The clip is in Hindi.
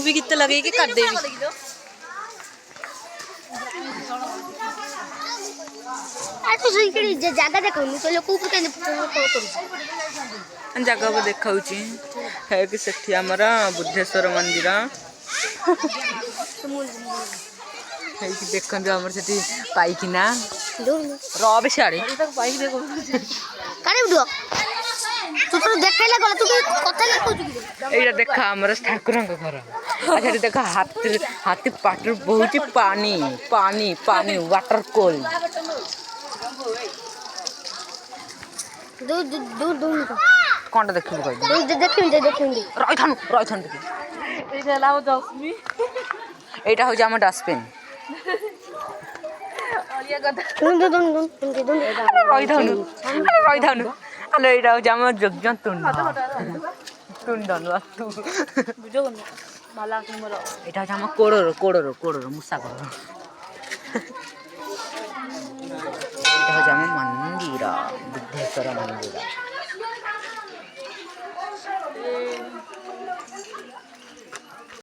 भी गीत लगे कि कर देवी तो सही करी जगह देखो तो लोग ऊपर के जगह को देखाऊची है कि सेठी आमर बुद्धेश्वर मंदिर है कि देखंतु हमर सेठी पाइकिना रबे सियाड़े कारे उडो तू तो देखैला गला तू कथा ना कहू एटा देखा हमर ठाकुरंक घर अच्छा देखा हाथी हाथी पाटर बहुत पानी पानी पानी वाटर कोल दूर दूर दूर कोनटा देखिबो कहि देखिंदे रइथानु एटा लाओ डस्टबिन एटा हो जाम डस्टबिन ओलिया गदा रइथानु अले एटा हो जाम जगजन तुंड तू बुझो माला मोर एटा हो जाम कोड़र मुसा कोड़र एटा हो जाम मंदिर बुद्धेश्वर मंदिर